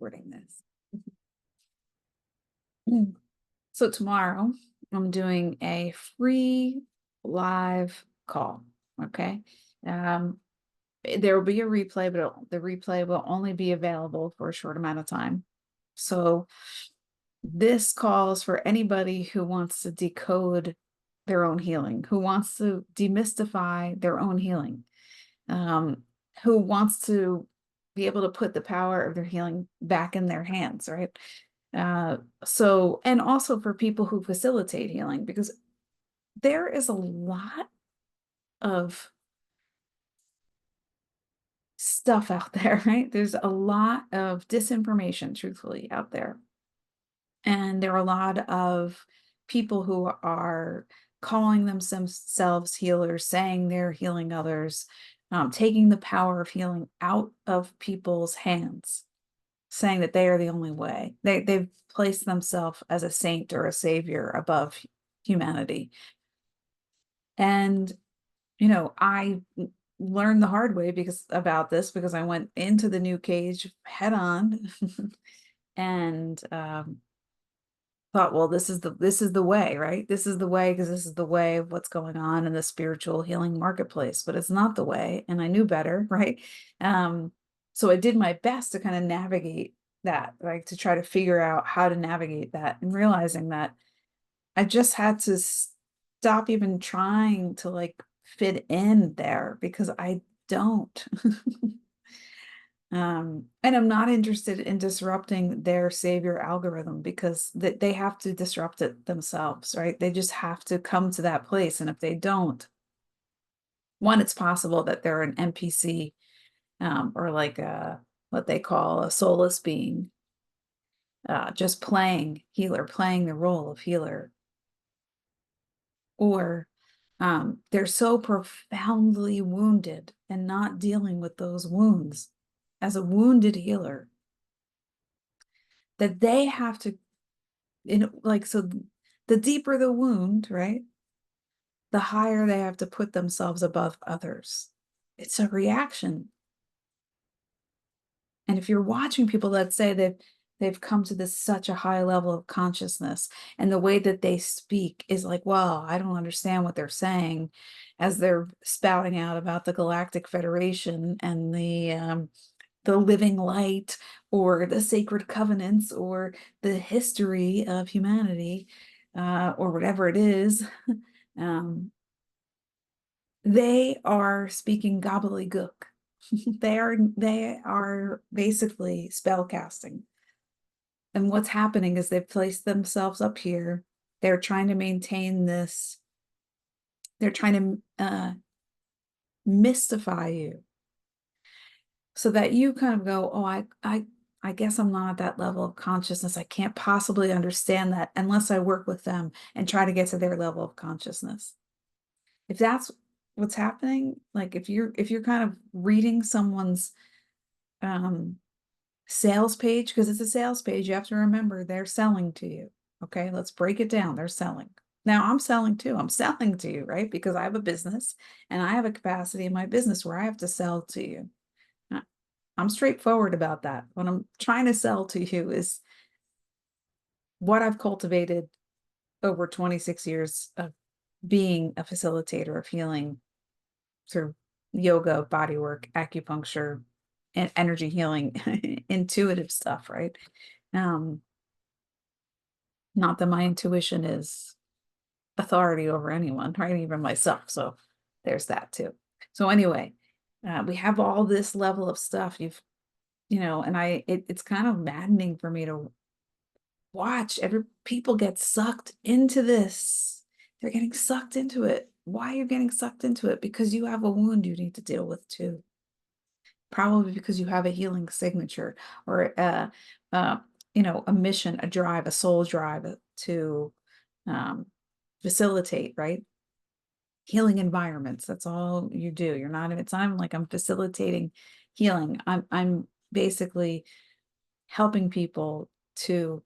recording this. So tomorrow I'm doing a free live call. Okay. Um, there will be a replay, but the replay will only be available for a short amount of time. So this calls for anybody who wants to decode their own healing, who wants to demystify their own healing, um, who wants to be able to put the power of their healing back in their hands, right? And also for people who facilitate healing, because there is a lot of stuff out there, right? There's a lot of disinformation, truthfully, out there. And there are a lot of people who are calling themselves healers, saying they're healing others, taking the power of healing out of people's hands, saying that they are the only way. They've placed themselves as a saint or a savior above humanity. And, I learned the hard way because I went into the new cage head on and thought, well, this is the way, right? This is the way because this is the way of what's going on in the spiritual healing marketplace, but it's not the way, and I knew better, right? So I did my best to kind of navigate that, like to try to figure out how to navigate that, and realizing that I just had to stop even trying to like fit in there because I don't. And I'm not interested in disrupting their savior algorithm because they have to disrupt it themselves, right? They just have to come to that place. And if they don't, one, it's possible that they're an NPC, or like what they call a soulless being, just playing healer, playing the role of healer. Or they're so profoundly wounded and not dealing with those wounds as a wounded healer that they have to, so the deeper the wound, right, the higher they have to put themselves above others. It's a reaction. And if you're watching people that say they've come to this such a high level of consciousness, and the way that they speak is like, well, I don't understand what they're saying, as they're spouting out about the Galactic Federation and the living light, or the sacred covenants, or the history of humanity, or whatever it is. They are speaking gobbledygook. They are basically spell casting. And what's happening is they've placed themselves up here. They're trying to maintain this. They're trying to mystify you so that you kind of go, oh, I guess I'm not at that level of consciousness. I can't possibly understand that unless I work with them and try to get to their level of consciousness. If that's what's happening, like if you're kind of reading someone's um sales page, because it's a sales page, you have to remember they're selling to you. Okay, let's break it down. They're selling. Now I'm selling too. I'm selling to you, right? Because I have a business and I have a capacity in my business where I have to sell to you. I'm straightforward about that. What I'm trying to sell to you is what I've cultivated over 26 years of being a facilitator of healing through yoga, body work, acupuncture, and energy healing, intuitive stuff, right? Um, Not that my intuition is authority over anyone, right? Even myself. So there's that too. So anyway, we have all this level of stuff. And it's kind of maddening for me to watch every people get sucked into this. They're getting sucked into it. Why are you getting sucked into it? Because you have a wound you need to deal with too. Probably because you have a healing signature, or a mission, a drive, a soul drive to um, facilitate, right? Healing environments. That's all you do. It's not like I'm facilitating healing. I'm basically helping people to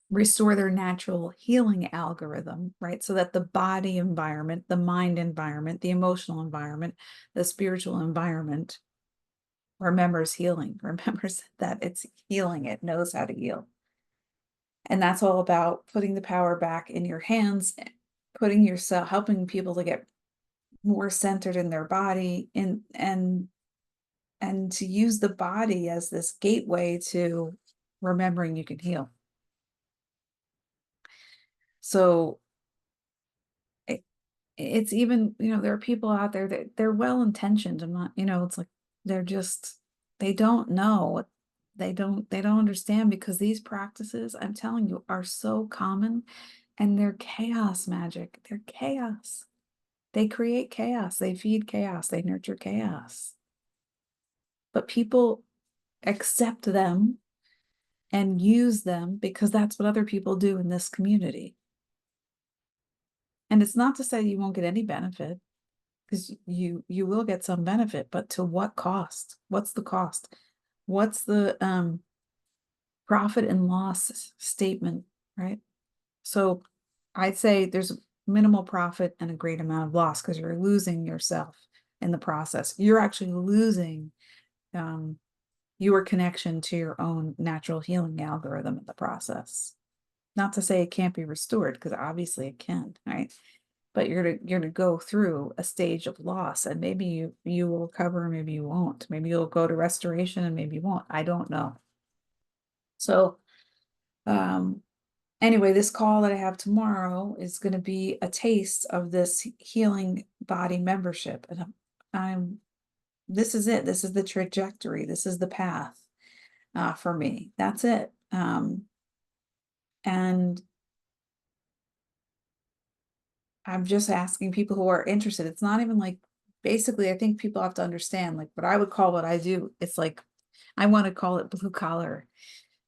restore their natural healing algorithm, right? So that the body environment, the mind environment, the emotional environment, the spiritual environment remembers healing, remembers that it's healing, it knows how to heal. And that's all about putting the power back in your hands, putting yourself, helping people to get more centered in their body and to use the body as this gateway to remembering you can heal. So it's even, there are people out there that they're well intentioned. I'm not, it's like they're just they don't know what they don't understand, because these practices, I'm telling you, are so common, and they're chaos magic. They're chaos. They create chaos, they feed chaos, they nurture chaos. But people accept them and use them because that's what other people do in this community. And it's not to say you won't get any benefit, because you will get some benefit, but to what cost? What's the cost? What's the profit and loss statement, right? So I'd say there's minimal profit and a great amount of loss, because you're losing yourself in the process. You're actually losing your connection to your own natural healing algorithm in the process. Not to say it can't be restored, because obviously it can, right? But you're gonna go through a stage of loss, and maybe you will recover, maybe you won't. Maybe you'll go to restoration and maybe you won't. I don't know. So anyway, this call that I have tomorrow is going to be a taste of this healing body membership. And I'm this is it. This is the trajectory. This is the path for me. That's it. And I'm just asking people who are interested. It's not even like, basically, I think people have to understand, like, what I would call what I do. It's like, I want to call it blue collar,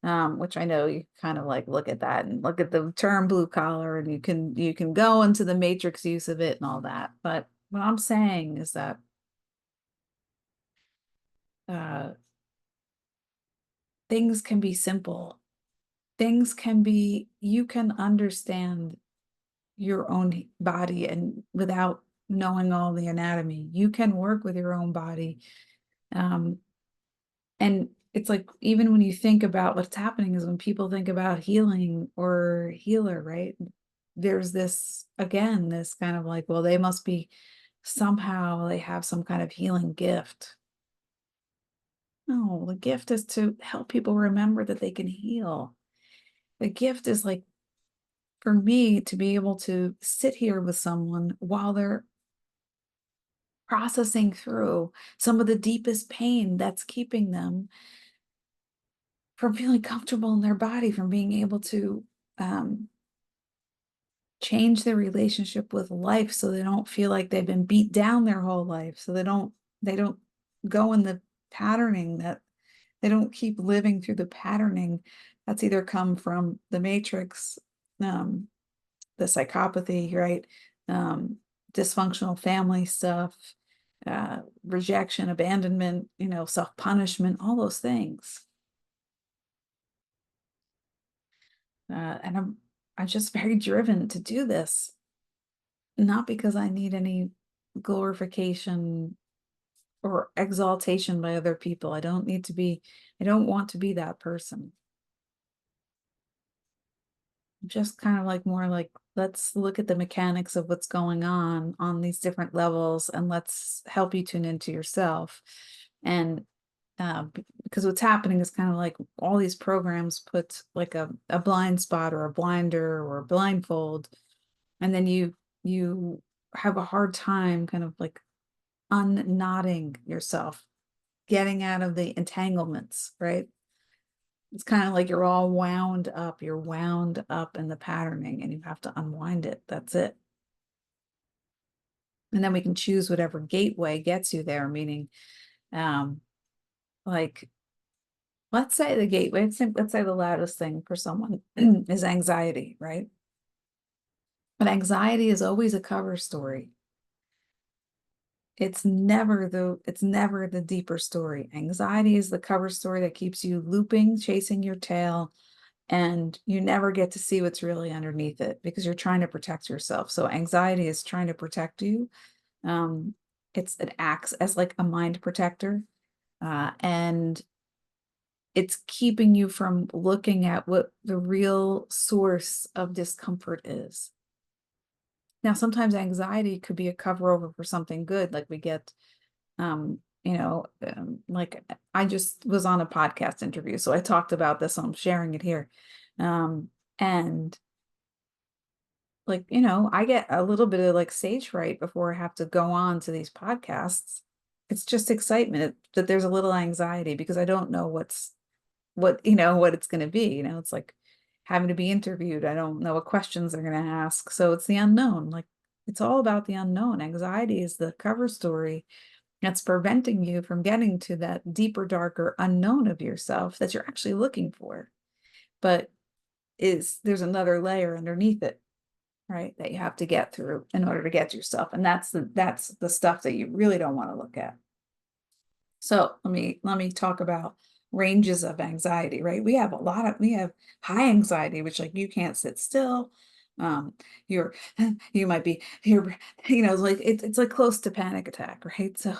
which I know you kind of like look at that and look at the term blue collar, and you can go into the matrix use of it and all that. But what I'm saying is that uh, things can be simple. Things can be, you can understand your own body, and without knowing all the anatomy, you can work with your own body. Um, and it's like, even when you think about what's happening, is when people think about healing or healer, right? There's this, again, this kind of like, well, they must be, somehow they have some kind of healing gift. No, the gift is to help people remember that they can heal. The gift is like, for me, to be able to sit here with someone while they're processing through some of the deepest pain that's keeping them from feeling comfortable in their body, from being able to um, change their relationship with life, so they don't feel like they've been beat down their whole life, so they don't go in the patterning, that they don't keep living through the patterning that's either come from the matrix, um, the psychopathy, right? Dysfunctional family stuff, rejection, abandonment, self-punishment, all those things. And I'm just very driven to do this, not because I need any glorification or exaltation by other people. I don't want to be that person. Just kind of like, more like, let's look at the mechanics of what's going on these different levels, and let's help you tune into yourself. And because what's happening is kind of like, all these programs put like a blind spot or a blinder or a blindfold, and then you have a hard time kind of like unknotting yourself, getting out of the entanglements, right? It's kind of like you're wound up in the patterning, and you have to unwind it. That's it. And then we can choose whatever gateway gets you there, meaning, like, let's say the gateway, let's say the loudest thing for someone is anxiety, right? But anxiety is always a cover story. It's never the deeper story. Anxiety is the cover story that keeps you looping, chasing your tail, and you never get to see what's really underneath it, because you're trying to protect yourself. So anxiety is trying to protect you. It acts as like a mind protector. And it's keeping you from looking at what the real source of discomfort is. Now, sometimes anxiety could be a cover over for something good, like we get, like I just was on a podcast interview, so I talked about this, so I'm sharing it here. And like, I get a little bit of like stage fright before I have to go on to these podcasts. It's just excitement that there's a little anxiety because I don't know what it's going to be. It's like having to be interviewed. I don't know what questions they're going to ask. So it's the unknown. Like it's all about the unknown. Anxiety is the cover story that's preventing you from getting to that deeper, darker unknown of yourself that you're actually looking for. But there's another layer underneath it, right? That you have to get through in order to get to yourself. And that's the stuff that you really don't want to look at. So let me talk about ranges of anxiety, right? We have high anxiety, which like you can't sit still. Um, you're you might be you're like it's like close to panic attack, right? So,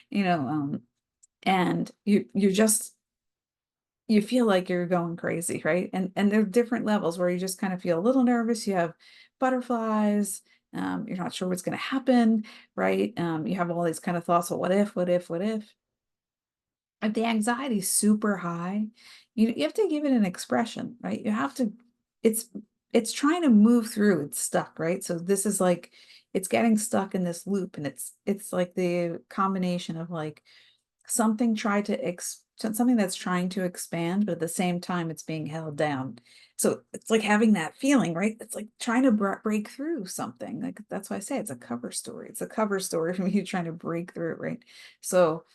you know, and you feel like you're going crazy, right? And there are different levels where you just kind of feel a little nervous. You have butterflies. You're not sure what's going to happen, right? You have all these kind of thoughts. Well, what if? What if? What if? If the anxiety is super high, you have to give it an expression, right? You have to. It's it's trying to move through. It's stuck, right? So this is like it's getting stuck in this loop, and it's like the combination of like something that's trying to expand, but at the same time it's being held down. So it's like having that feeling, right? It's like trying to break through something. Like that's why I say it's a cover story. It's a cover story from you trying to break through it, right? So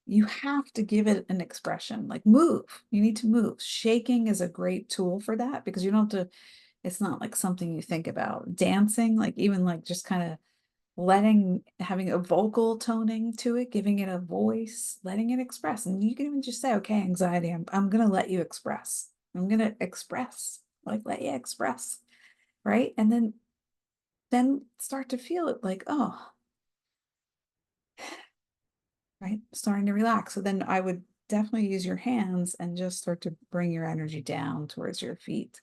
you have to give it an expression, like move. You need to move. Shaking is a great tool for that because you don't have to, it's not like something you think about. Dancing, like even like just kind of having a vocal toning to it, giving it a voice, letting it express. And you can even just say, okay, anxiety, I'm gonna let you express. I'm gonna express, like let you express, right? And then start to feel it like, oh, right, starting to relax. So then I would definitely use your hands and just start to bring your energy down towards your feet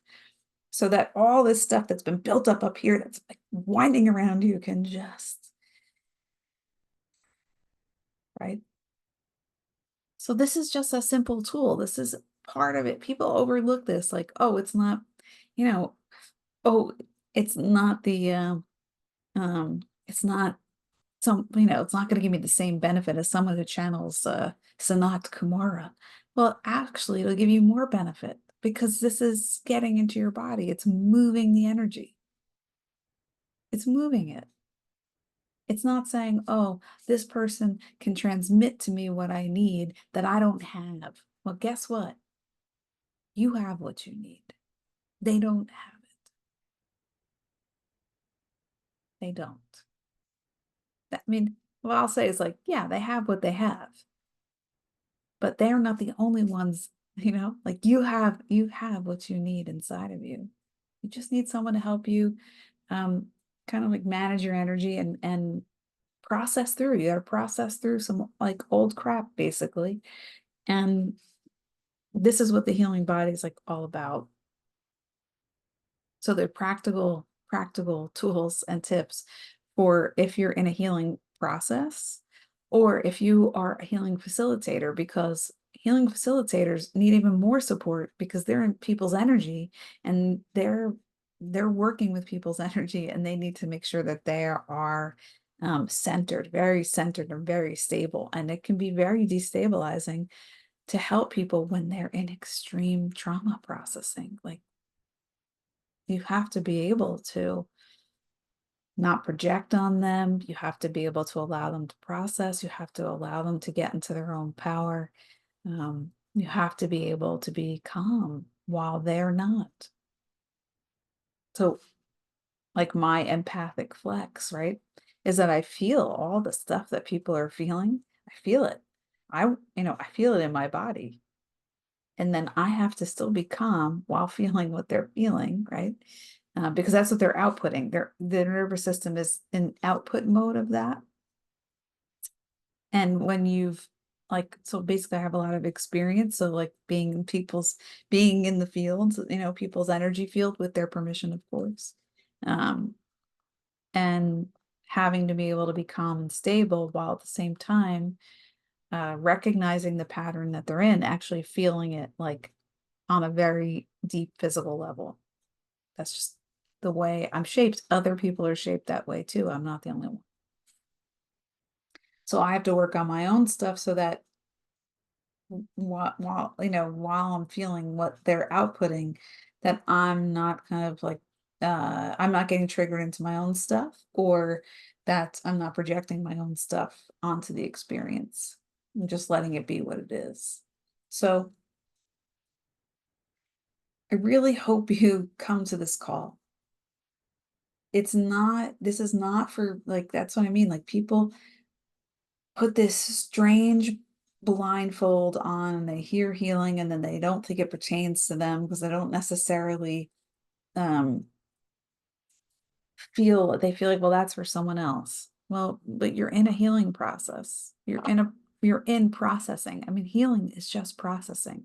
so that all this stuff that's been built up here that's like winding around you can just, right? So this is just a simple tool. This is part of it. People overlook this like, oh, it's not, you know, oh, it's not it's not it's not going to give me the same benefit as someone who channels Sanat Kumara. Well, actually, it'll give you more benefit because this is getting into your body. It's moving the energy. It's moving it. It's not saying, oh, this person can transmit to me what I need that I don't have. Well, guess what? You have what you need. They don't have it. They don't. I mean, what I'll say is like, yeah, they have what they have, but they're not the only ones, like you have what you need inside of you. You just need someone to help you um kind of like manage your energy and process through. You got to process through some like old crap basically. And this is what the healing body is like all about. So they're practical tools and tips for if you're in a healing process or if you are a healing facilitator, because healing facilitators need even more support because they're in people's energy and they're working with people's energy and they need to make sure that they are centered and very stable. And it can be very destabilizing to help people when they're in extreme trauma processing. Like you have to be able to not project on them. You have to be able to allow them to process. You have to allow them to get into their own power. You have to be able to be calm while they're not. So, like my empathic flex, right, is that I feel all the stuff that people are feeling. I feel it. I feel it in my body. And then I have to still be calm while feeling what they're feeling, right? Because that's what they're outputting. The nervous system is in output mode of that. And when you've like, so basically I have a lot of experience, so like being in the fields, people's energy field with their permission, of course. Um, and having to be able to be calm and stable while at the same time recognizing the pattern that they're in, actually feeling it like on a very deep physical level. That's just the way I'm shaped. Other people are shaped that way too. I'm not the only one. So I have to work on my own stuff so that while I'm feeling what they're outputting, that I'm not kind of like I'm not getting triggered into my own stuff, or that I'm not projecting my own stuff onto the experience. I'm just letting it be what it is. So I really hope you come to this call. This is not for like, that's what I mean. Like, people put this strange blindfold on and they hear healing and then they don't think it pertains to them because they don't necessarily um they feel like, well, that's for someone else. Well, but you're in a healing process. You're in processing. I mean, healing is just processing.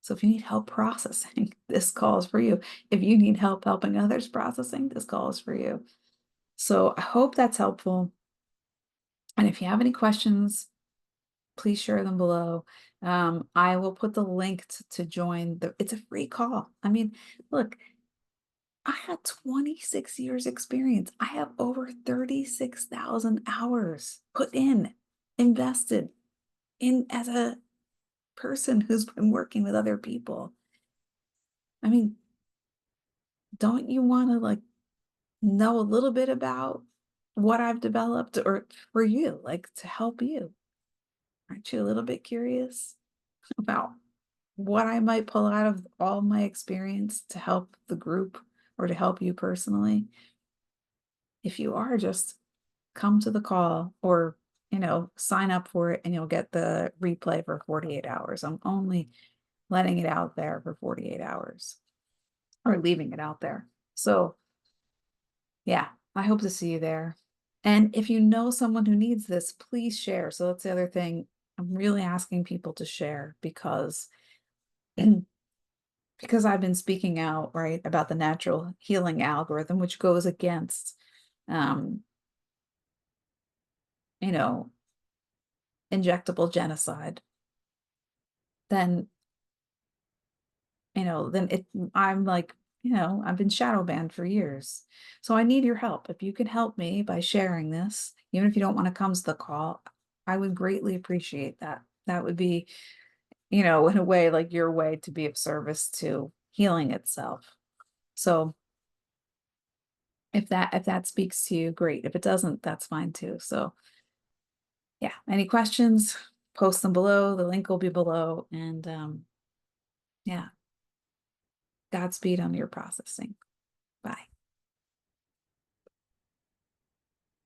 So if you need help processing, this call is for you. If you need help helping others processing, this call is for you. So I hope that's helpful. And if you have any questions, please share them below. I will put the link to join it's a free call. I mean, look, I had 26 years experience. I have over 36,000 hours put in, invested in as a person who's been working with other people. I mean, don't you want to like know a little bit about what I've developed or for you, like to help you? Aren't you a little bit curious about what I might pull out of all my experience to help the group or to help you personally? If you are, just come to the call or, sign up for it and you'll get the replay for 48 hours. I'm only letting it out there for 48 hours or leaving it out there. So, yeah, I hope to see you there. And if you know someone who needs this, please share. So that's the other thing. I'm really asking people to share because I've been speaking out, right, about the natural healing algorithm, which goes against, um, you know, injectable genocide, then, I'm like, I've been shadow banned for years. So I need your help. If you can help me by sharing this, even if you don't want to come to the call, I would greatly appreciate that. That would be, in a way, like your way to be of service to healing itself. So if that speaks to you, great. If it doesn't, that's fine too. So yeah, any questions, post them below. The link will be below. And yeah, Godspeed on your processing. Bye.